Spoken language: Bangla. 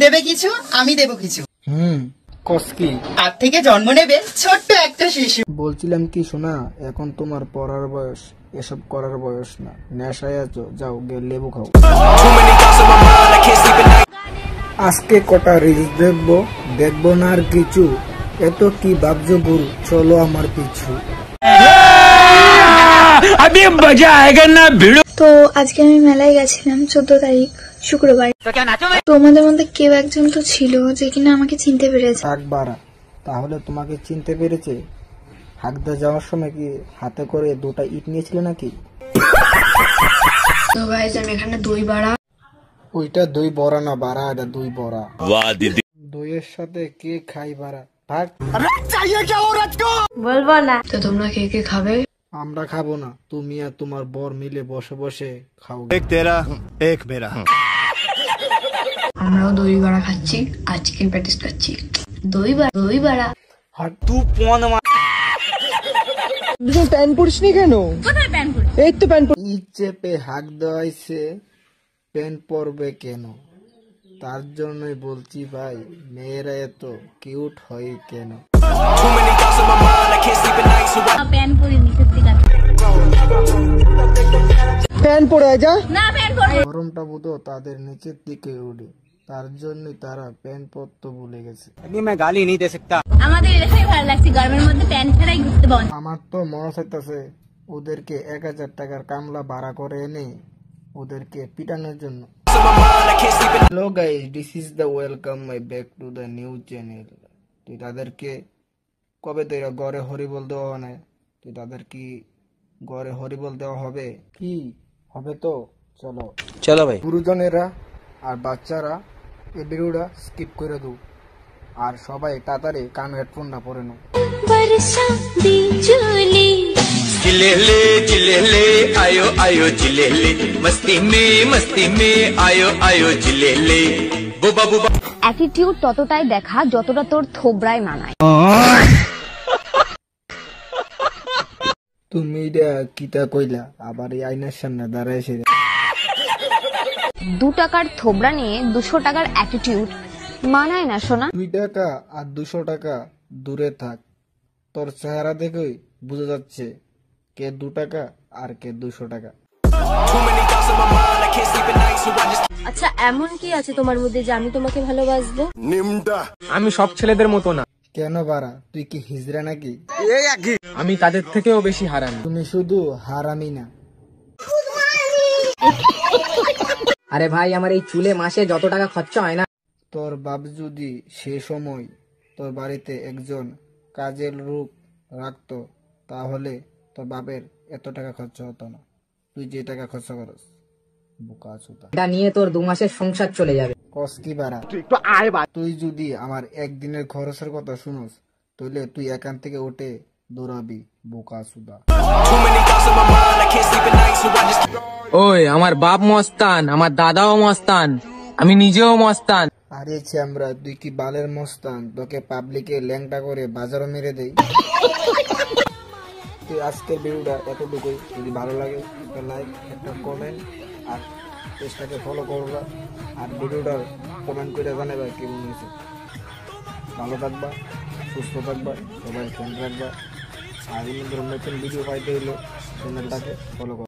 দেবে কিছু, আমি দেব কিছু। কসকি আর থেকে জন্ম নেবে ছোট্ট একটা শিশু। বলছিলাম কি শোনা, এখন তোমার পড়ার বয়স, এসব করার বয়স না। নেশায় আছো, যাও গে লেবু খাও। আজকে কটা রিলস দেখবো না আর কিছু। এত কি ভাবছো গুরু, চলো আমার পিছু। তো আজকে আমি মেলায় গেছিলাম 14 তারিখ শুক্রবার। তোমাদের মধ্যে কেউ একজন তো ছিল যে কিনা আমাকে চিনতে পেরেছে। একবার তাহলে তোমাকে চিনতে পেরেছে? হাগদা যাওয়ার সময় কি হাতে করে দুটা ইট নিয়েছিলে নাকি? তো গাইস আমি এখানে দই বাড়া। ওইটা দই বড়া না বাড়া, এটা দই বড়া। দইয়ের সাথে কে খাই বাড়া? ভাগ। বলবো না। তো তোমরা কে কে খাবে? আমরা খাবো না, তুমি আর তোমার বর মিলে বসে বসে খাও। এক তেরা এক মেরা। আমরাও দই বাড়া খাচ্ছি, আর চিকেন প্যাটিস খাচ্ছি। দই বাড়া। তুই প্যান পরিসনি কেন? এই তো প্যান ইট চেপে হাক দেওয়াইছে, প্যান পরবে কেন? তার জন্যই বলছি ভাই, মেয়েরা এত কিউট হয় কেন? প্যান পরে যা, গরমটা বুঝো তাদের নিচের দিকে উঠে, তার জন্যই তারা প্যান পরতে ভুলে গেছে। আমাদের এলাকায় ভালো লাগছে, গরমের মধ্যে প্যান্ট ছাড়াই ঘুরতে পারবো। আমার তো মনে হইতেছে ওদেরকে 1000 টাকার কামলা ভাড়া করে এনে ওদেরকে পিটানোর জন্য। Hello guys, this is the welcome my back to the new channel. তুই তাদেরকে কবে তো গড়ে হরিবল দেওয়া হয় না, তুই তাদের কি গড়ে হরিবল দেওয়া হবে? কি হবে? তো চলো চলো ভাই, গুরুজনেরা আর বাচ্চারা এই ভিডিওটা স্কিপ করে দাও, আর সবাই তাড়াতাড়ি কান হেডফোনটা পরে নাও। चिलेले चिलेले आयो आयो चिलेले, मस्ती में आयो आयो चिलेले, बुबा बुबा। অ্যাটিটিউড ততটাই দেখা যতটা তোর থোবরায় মানায়। তুমি এটা কিতা কইলা? আবার এই আয়নার সামনে দাঁড়াইছে। 2 টাকার থোবরা নিয়ে 200 টাকার অ্যাটিটিউড মানায় না সোনা। 2 টাকা আর 200 টাকা দূরে থাক, তোর চেহারা দেখেই বোঝা যাচ্ছে কে 2 টাকা আর কে 200 টাকা। আচ্ছা এমন কি আছে তোমার মধ্যে যে আমি তোমাকে ভালোবাসবো? আমি সব ছেলেদের মতো না। কেন বাড়া, তুই কি হিজড়া নাকি? আমি তাদের থেকেও বেশি হারামি। তুমি শুধু হারামি না। আরে ভাই, আমার এই চুলে মাসে যত টাকা খরচা হয় না। তোর বাপ যদি সে সময় তোর বাড়িতে একজন কাজের লোক রাখতো, তাহলে তোর বাপের এত টাকা খরচা হতো না। তুই যে টাকা খরচা করস, বোকা চোদা। এটা নিয়ে তোর 2 মাসের সংসার চলে যাবে। কস কি বাড়া? তুই যদি আমার একদিনের খরচের কথা শুনস, তাহলে তুই এখান থেকে উঠে দৌড়াবি, বোকা চোদা। ওই আমার বাপ মস্তান, আমার দাদাও মস্তান, আমি নিজেও মস্তান। আরে আমরা, তুই কি বালের মস্তান? তোকে পাবলিকে ল্যাংটা করে বাজারও মেরে দেই। তুই আজকের ভিডিওটা এতটুকুই। যদি ভালো লাগে একটা লাইক, একটা কমেন্ট, আর পেজটাকে ফলো করবা, আর ভিডিওটার কমেন্ট করে জানাবা কেমন হয়েছে। ভালো থাকবা, সুস্থ থাকবা, সবাই খেয়াল রাখবা। আর নতুন ভিডিও পাইতে হলে চ্যানেলটাকে ফলো করবা।